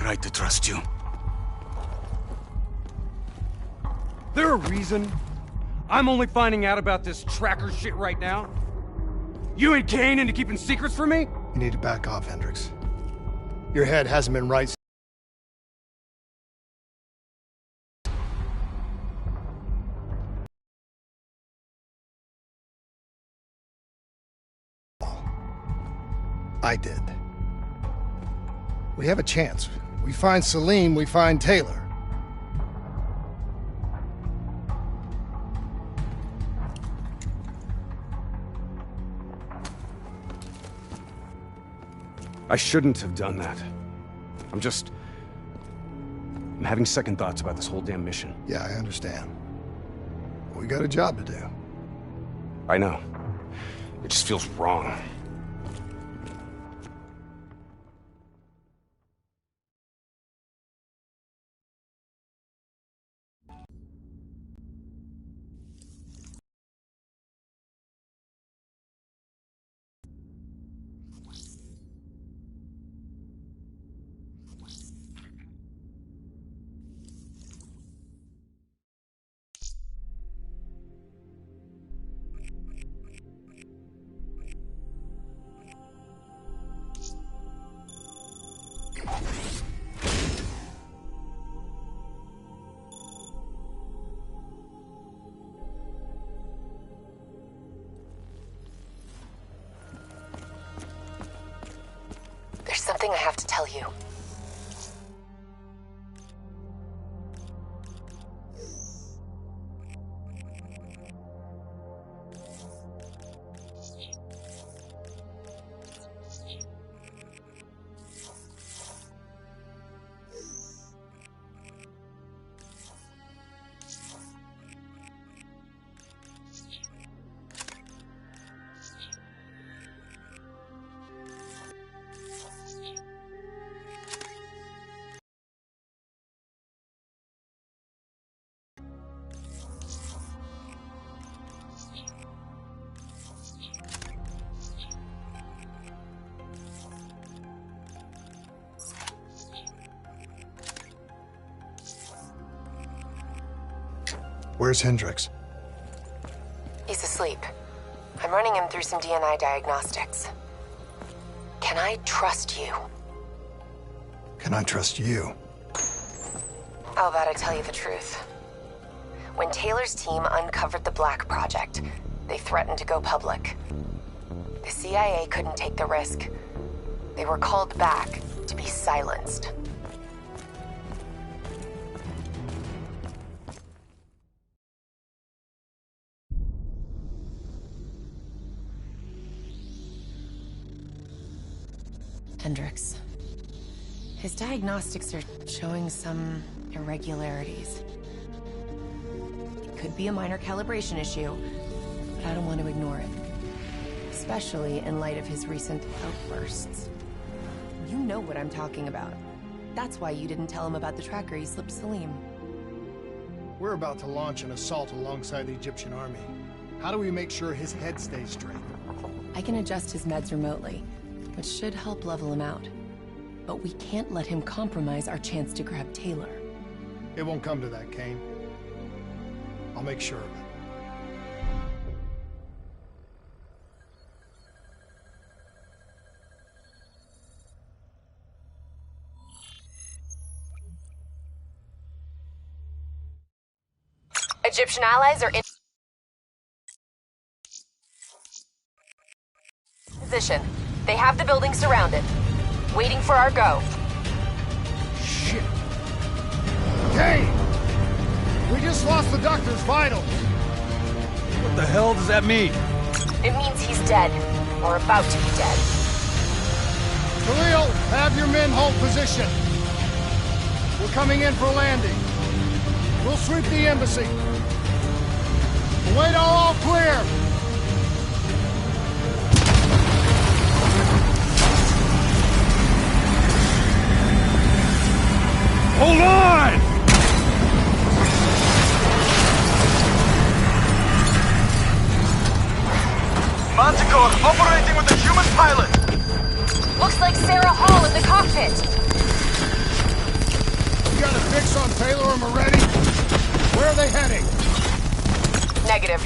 right to trust you. There a reason I'm only finding out about this tracker shit right now? You and Kane into keeping secrets from me? You need to back off, Hendricks. Your head hasn't been right. I did. We have a chance. We find Salim, we find Taylor. I shouldn't have done that. I'm having second thoughts about this whole damn mission. Yeah, I understand. We got a job to do. I know. It just feels wrong. There's something I have to tell you. Where's Hendricks? He's asleep. I'm running him through some DNA diagnostics. Can I trust you? Can I trust you? How about I tell you the truth? When Taylor's team uncovered the Black Project, they threatened to go public. The CIA couldn't take the risk. They were called back to be silenced. Hendricks. His diagnostics are showing some irregularities. It could be a minor calibration issue, but I don't want to ignore it. Especially in light of his recent outbursts. You know what I'm talking about. That's why you didn't tell him about the tracker you slipped Salim. We're about to launch an assault alongside the Egyptian army. How do we make sure his head stays straight? I can adjust his meds remotely, which should help level him out. But we can't let him compromise our chance to grab Taylor. It won't come to that, Kane. I'll make sure of it. Egyptian allies are in position. They have the building surrounded, waiting for our go. Shit. Kane! We just lost the doctor's vitals. What the hell does that mean? It means he's dead, or about to be dead. Khalil, have your men hold position. We're coming in for landing. We'll sweep the embassy. Wait till all clear. Hold on! Manticore operating with a human pilot! Looks like Sarah Hall in the cockpit. Taylor and Moretti? Where are they heading? Negative.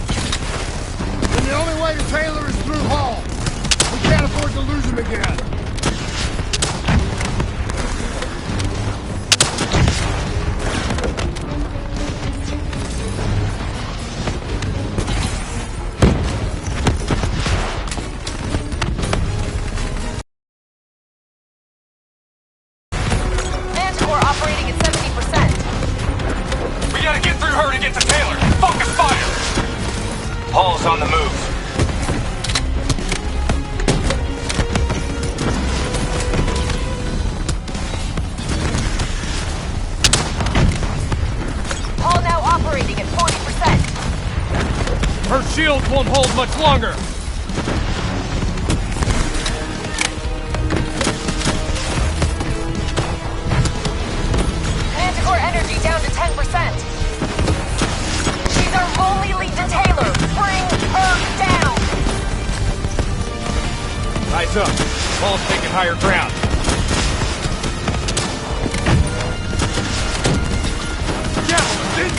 Then the only way to Taylor is through Hall. We can't afford to lose him again. Operating at 70%. We gotta get through her to get to Taylor. Focus fire! Hall's on the move. Hall now operating at 40%. Her shields won't hold much longer. Energy down to 10%. She's our only lead to Taylor. Bring her down. Eyes up. Hall's taking higher ground. Yeah, she's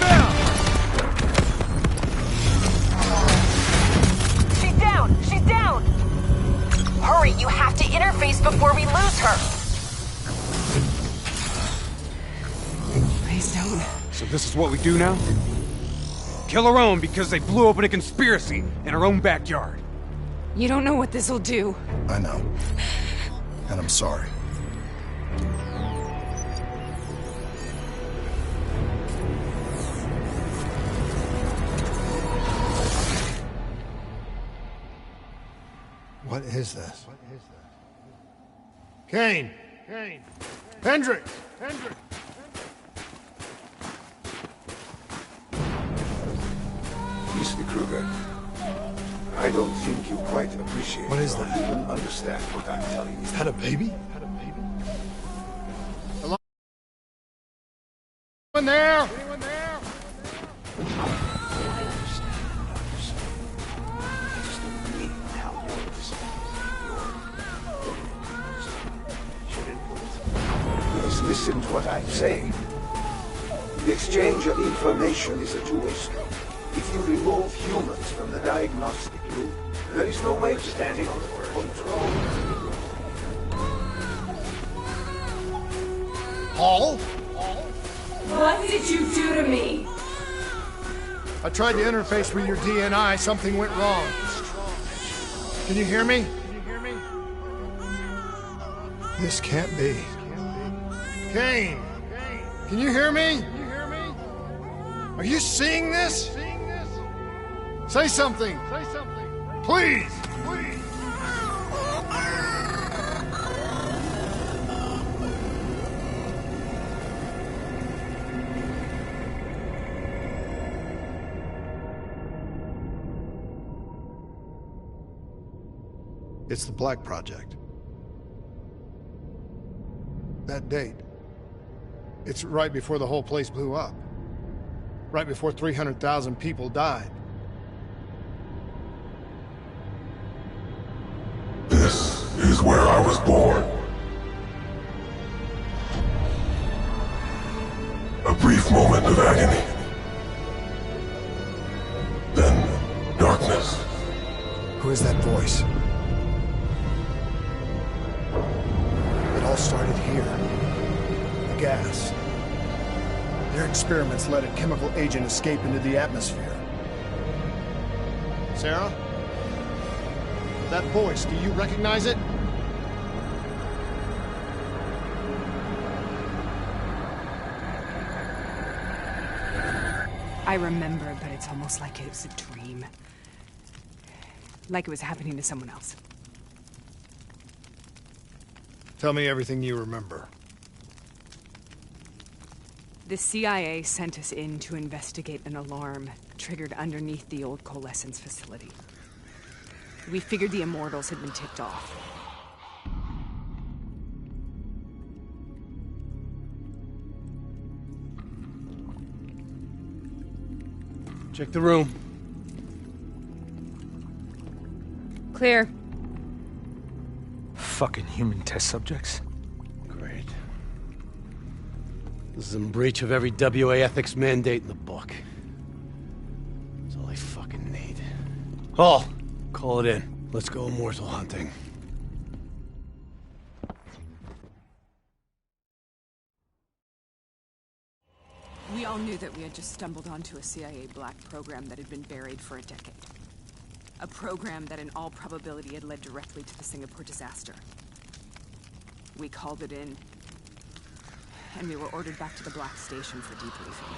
down. She's down. Hurry, you have to interface before we lose her. So this is what we do now? Kill our own because they blew open a conspiracy in our own backyard. You don't know what this'll do. I know. And I'm sorry. What is this? Kane! Hendricks! Mr. Kruger, I don't think you quite appreciate What is or that? even understand what I'm telling you. Is that a baby? Hello? Anyone there? Please listen to what I'm saying. The exchange of information is a two-way street. If you remove humans from the diagnostic loop, there is no way of standing on control. Hall? What did you do to me? I tried to interface with your DNI. Something went wrong. Can you hear me? This can't be. Kane! Can you hear me? Are you seeing this? Say something! Please! It's the Black Project. That date. It's right before the whole place blew up. Right before 300,000 people died. This is where I was born. A brief moment of agony. Then darkness. Who is that voice? It all started here. The gas. Their experiments let a chemical agent escape into the atmosphere. Sarah? That voice, do you recognize it? I remember, but it's almost like it was a dream. Like it was happening to someone else. Tell me everything you remember. The CIA sent us in to investigate an alarm triggered underneath the old coalescence facility. We figured the Immortals had been tipped off. Check the room. Clear. Fucking human test subjects. Great. This is in breach of every WA ethics mandate in the book. That's all I fucking need. Hall, call it in. Let's go immortal hunting. We all knew that we had just stumbled onto a CIA black program that had been buried for a decade. A program that in all probability had led directly to the Singapore disaster. We called it in, and we were ordered back to the Black Station for debriefing.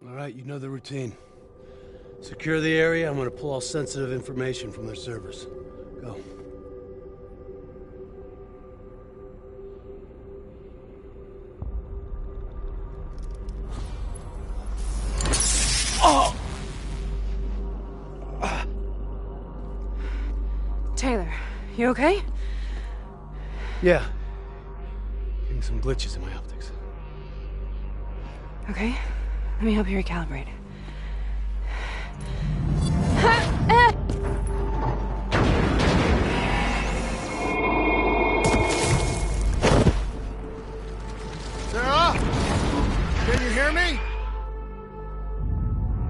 All right, you know the routine. Secure the area. I'm gonna pull all sensitive information from their servers. Go. Oh! Taylor, you okay? Yeah. Getting some glitches in my optics. Okay, let me help you recalibrate. Sarah? Can you hear me?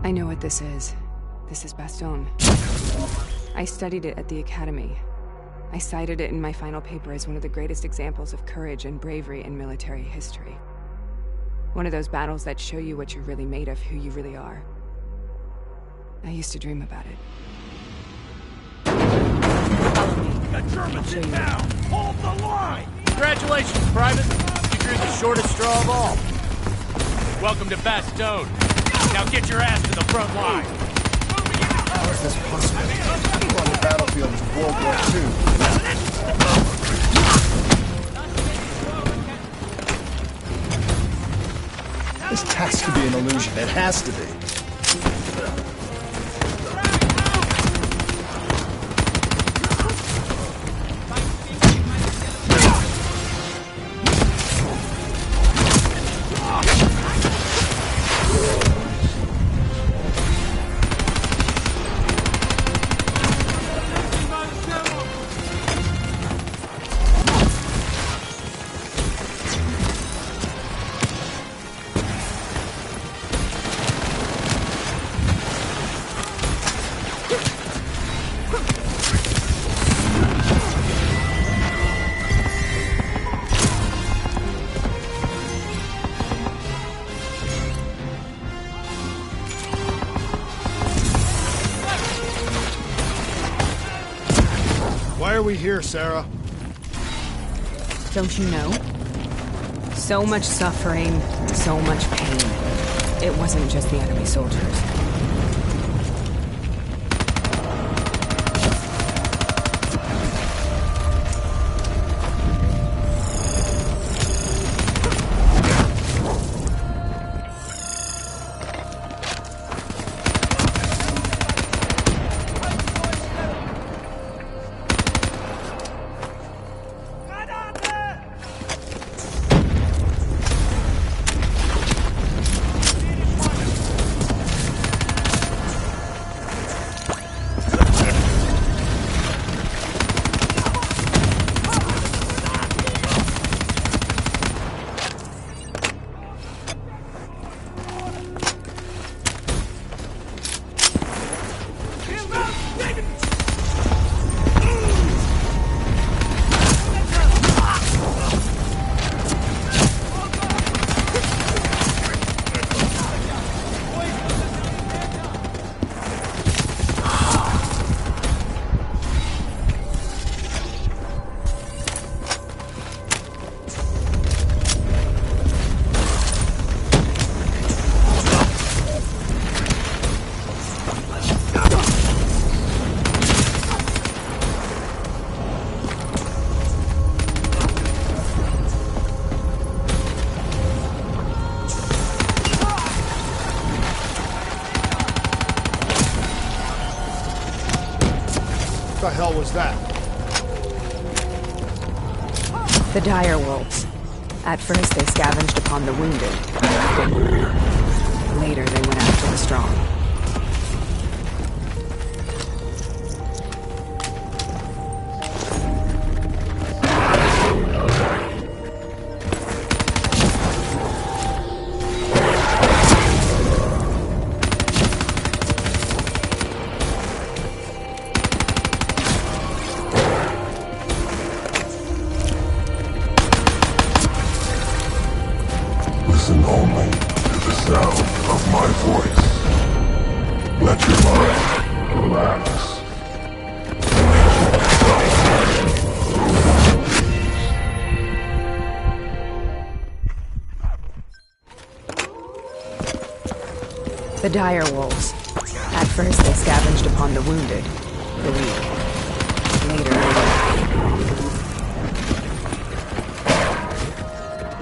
I know what this is. This is Bastogne. I studied it at the Academy. I cited it in my final paper as one of the greatest examples of courage and bravery in military history. One of those battles that show you what you're really made of, who you really are. I used to dream about it. Follow me. The Germans inbound! Hold the line! Congratulations, Private. You drew the shortest straw of all. Welcome to Bastogne. Now get your ass to the front line. How is this possible? We're on the battlefield of World War II. This has to be an illusion. It has to be. Why are we here, Sarah? Don't you know? So much suffering, so much pain. It wasn't just the enemy soldiers. What the hell was that? The dire wolves. At first, they scavenged upon the wounded. Later, they went after the strong. Listen only to the sound of my voice. Let your mind relax. The dire wolves. At first, they scavenged upon the wounded, the weak. Later,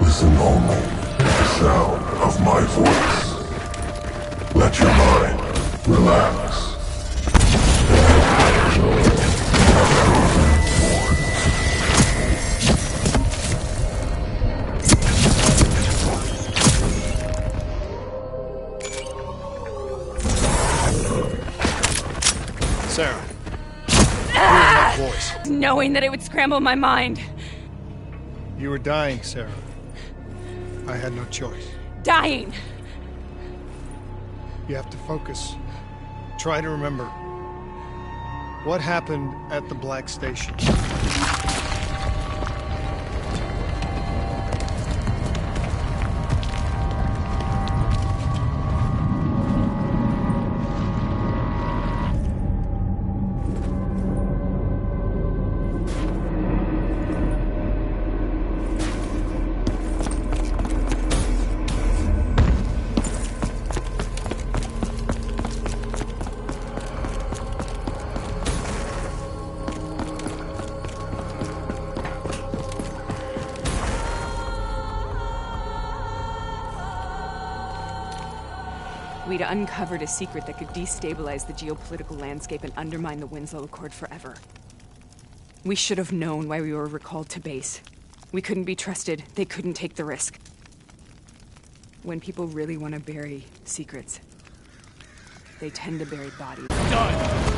Listen only to the sound of my voice. Let your mind relax. Sarah. Hear that voice. knowing that it would scramble my mind. You were dying, Sarah. I had no choice. Dying. You have to focus. Try to remember. What happened at the Black Station? We'd uncovered a secret that could destabilize the geopolitical landscape and undermine the Winslow Accord forever. We should have known why we were recalled to base. We couldn't be trusted. They couldn't take the risk. When people really want to bury secrets, they tend to bury bodies. Done!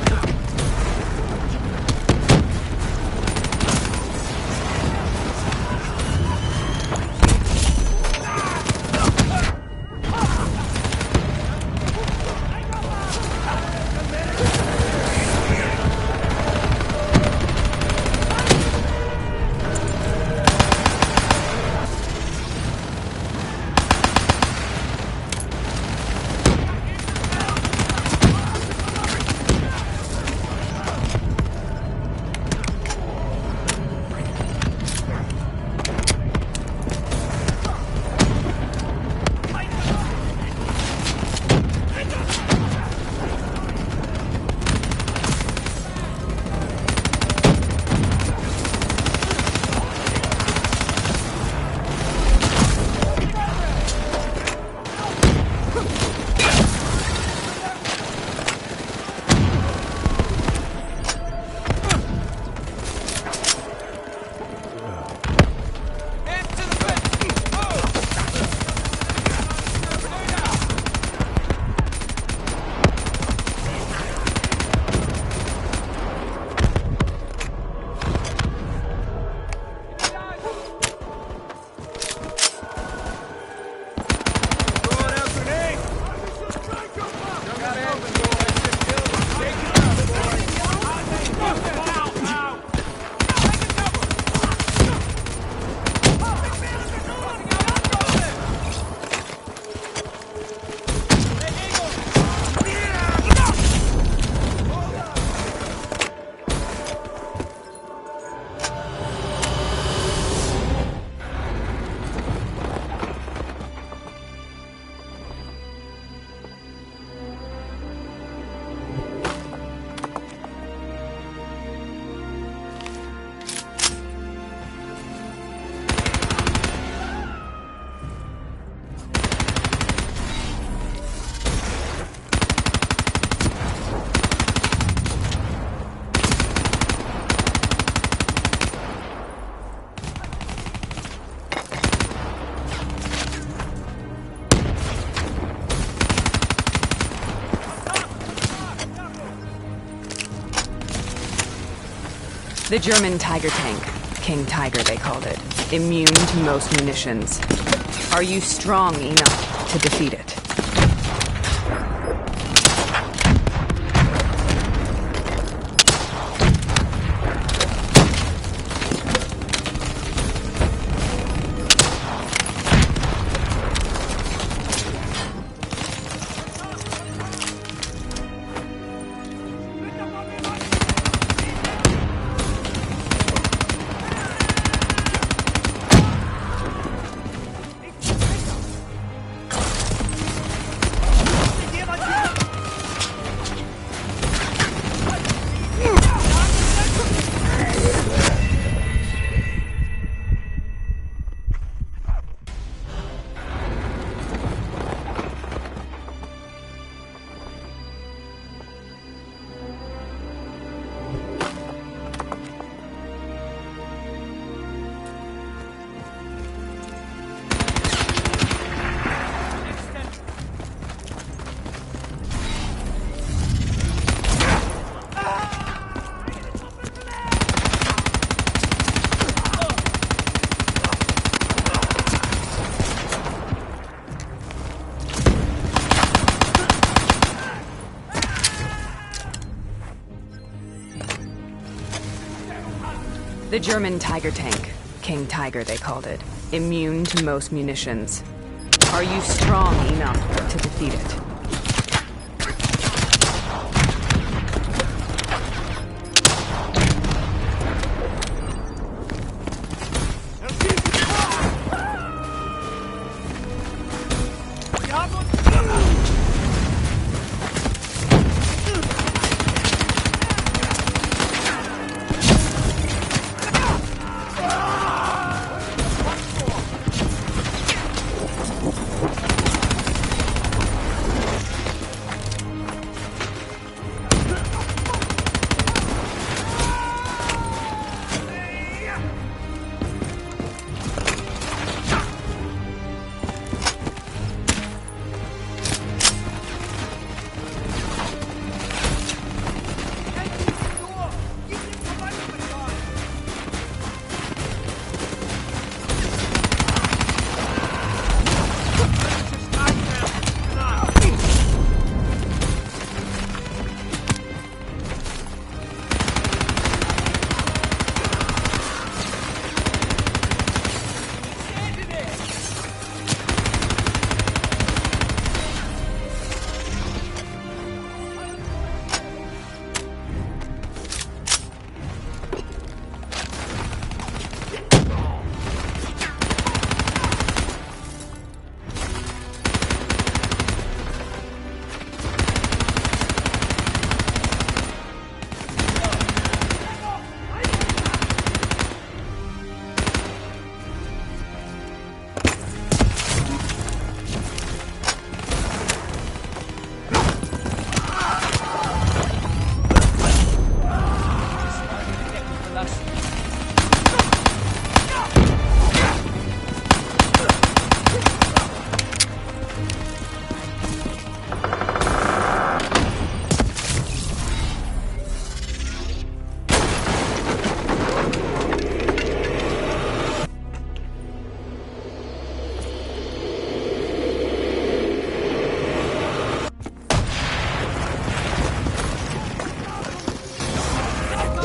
The German Tiger tank. King Tiger, they called it. Immune to most munitions. Are you strong enough to defeat it? The German Tiger tank. King Tiger, they called it. Immune to most munitions. Are you strong enough to defeat it?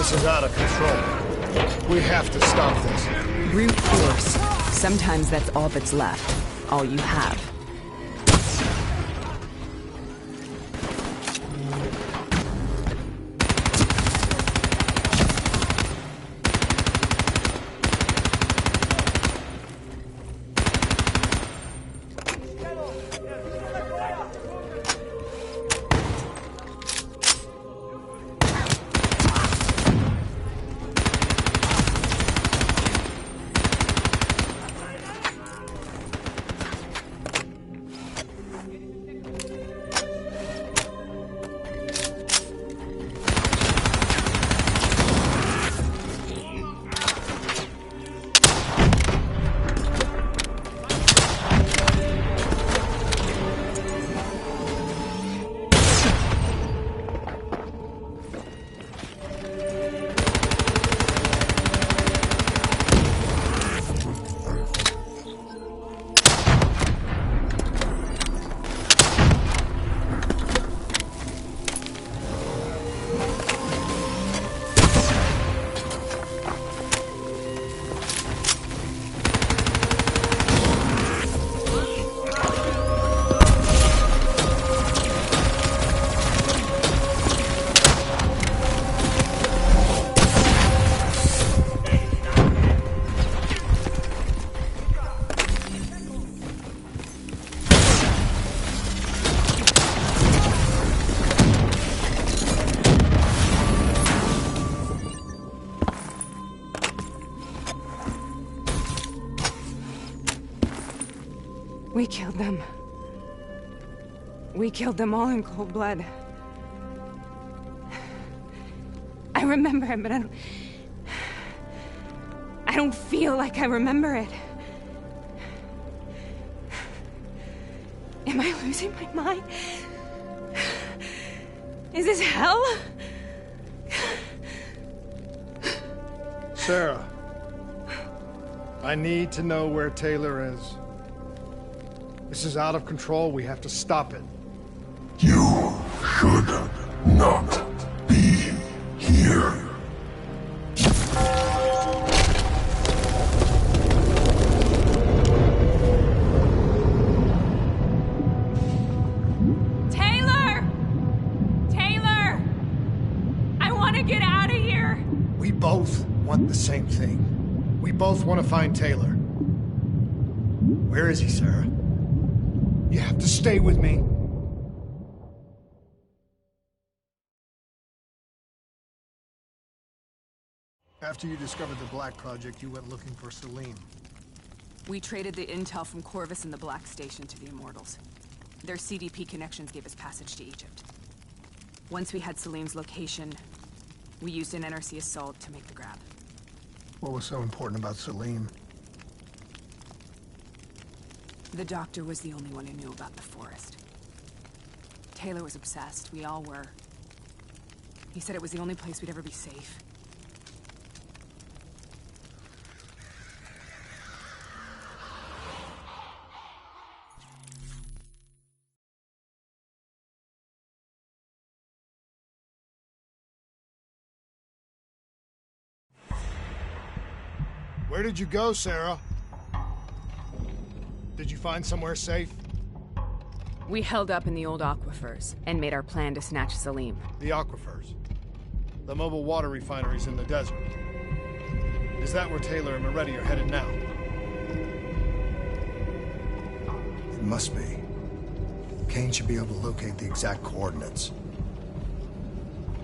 This is out of control. We have to stop this. Brute force. Sometimes that's all that's left. All you have. We killed them. We killed them all in cold blood. I remember it, but I don't feel like I remember it. Am I losing my mind? Is this hell? Sarah, I need to know where Taylor is. This is out of control. We have to stop it. You should not be here. Taylor! Taylor! I want to get out of here! We both want the same thing. We both want to find Taylor. Where is he, Sarah? You have to stay with me. After you discovered the Black Project, you went looking for Salim. We traded the intel from Corvus and the Black Station to the Immortals. Their CDP connections gave us passage to Egypt. Once we had Salim's location, we used an NRC assault to make the grab. What was so important about Salim? The doctor was the only one who knew about the forest. Taylor was obsessed. We all were. He said it was the only place we'd ever be safe. Where did you go, Sarah? Did you find somewhere safe? We held up in the old aquifers and made our plan to snatch Salim. The aquifers. The mobile water refineries in the desert. Is that where Taylor and Moretti are headed now? It must be. Kane should be able to locate the exact coordinates.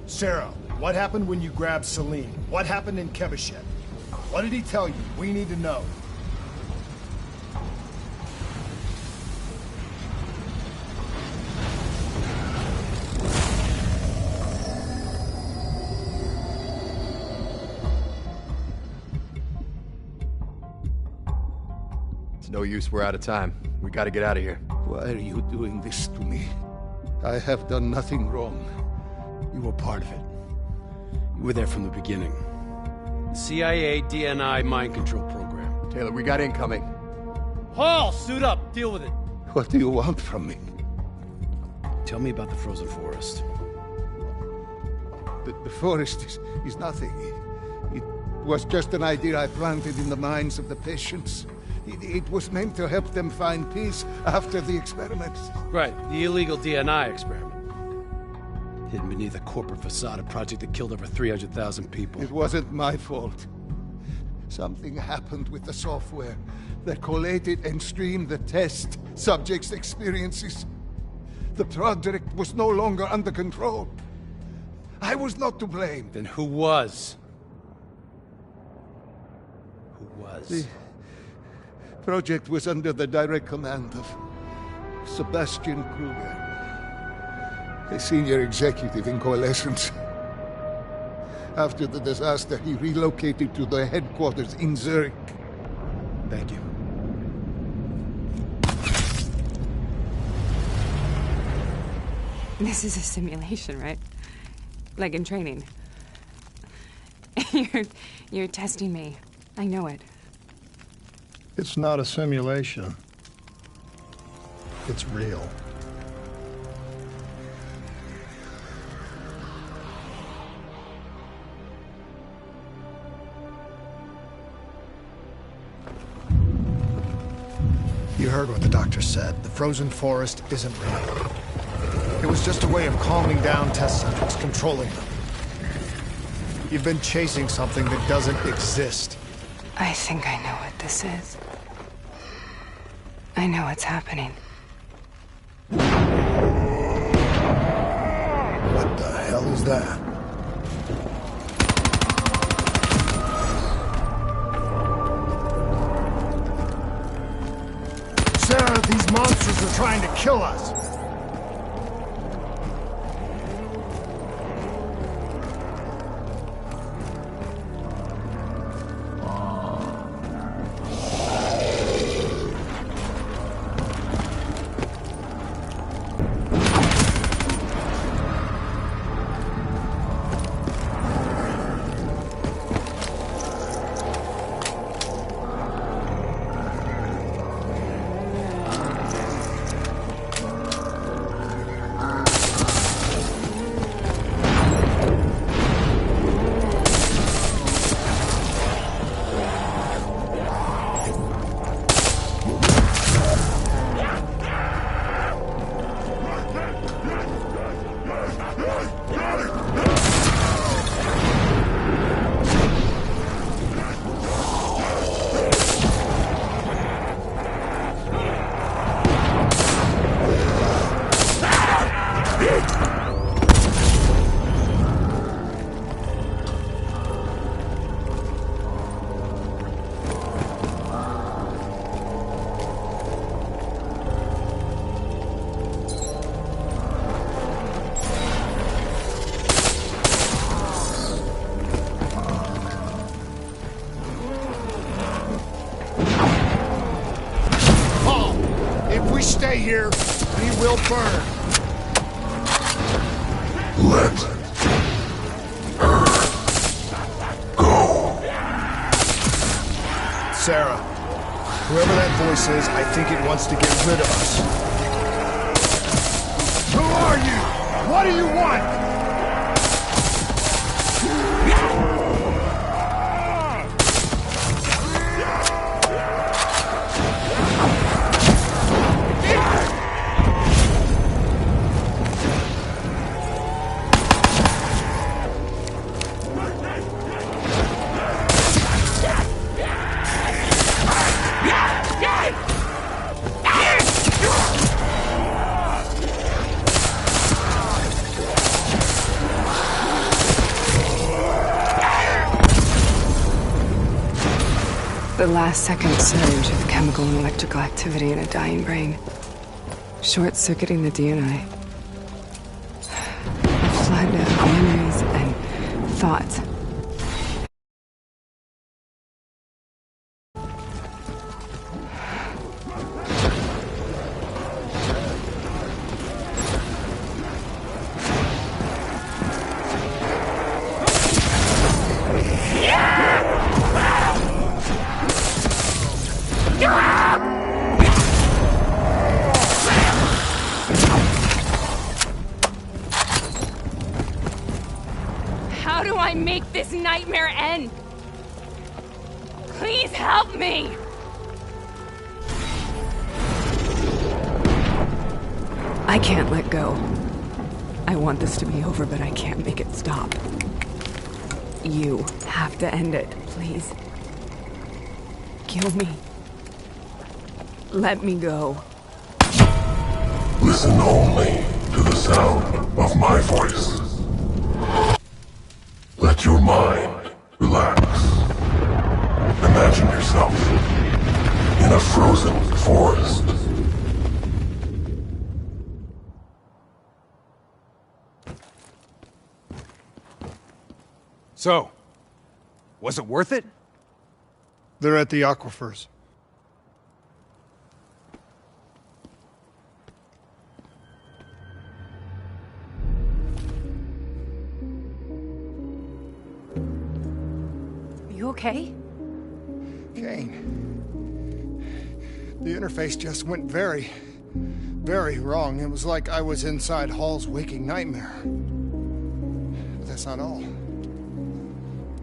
Sarah, what happened when you grabbed Salim? What happened in Kebashet? What did he tell you? We need to know. It's no use, we're out of time. We gotta get out of here. Why are you doing this to me? I have done nothing wrong. You were part of it. You were there from the beginning. The CIA DNI mind control program. Taylor, we got incoming. Hall, suit up. Deal with it. What do you want from me? Tell me about the frozen forest. The forest is nothing. It was just an idea I planted in the minds of the patients. It was meant to help them find peace after the experiments. Right, the illegal DNI experiment. Hidden beneath a corporate facade, a project that killed over 300,000 people. It wasn't my fault. Something happened with the software that collated and streamed the test subjects' experiences. The project was no longer under control. I was not to blame. Then who was? Who was? The project was under the direct command of Sebastian Kruger, a senior executive in Coalescence. After the disaster, he relocated to the headquarters in Zurich. Thank you. This is a simulation, right? Like in training. You're testing me. I know it. It's not a simulation. It's real. You heard what the doctor said. The frozen forest isn't real. It was just a way of calming down test subjects, controlling them. You've been chasing something that doesn't exist. I think I know what this is. I know what's happening. What the hell is that? Sarah! These monsters are trying to kill us. Stay here, we will burn. Let her go. Sarah, whoever that voice is, I think it wants to get rid of us. Who are you? What do you want? The last second surge of chemical and electrical activity in a dying brain. Short-circuiting the DNA. A flood of memories and thoughts. How do I make this nightmare end? Please help me! I can't let go. I want this to be over, but I can't make it stop. You have to end it, please. Kill me. Let me go. Listen only to the sound of my voice. Let your mind relax. Imagine yourself in a frozen forest. So, was it worth it? They're at the aquifers. You okay? Kane. The interface just went very wrong. It was like I was inside Hall's waking nightmare. But that's not all.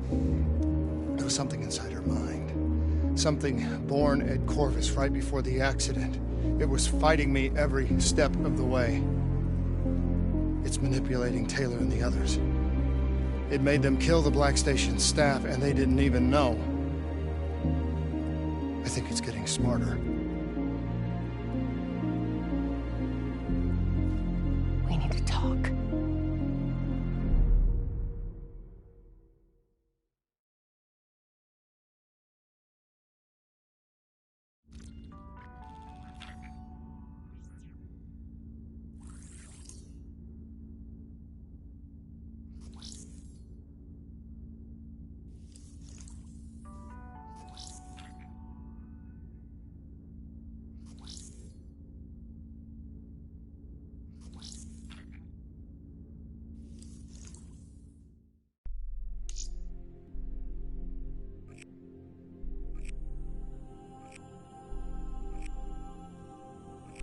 There was something inside her mind. Something born at Corvus right before the accident. It was fighting me every step of the way. It's manipulating Taylor and the others. It made them kill the Black Station staff, and they didn't even know. I think it's getting smarter.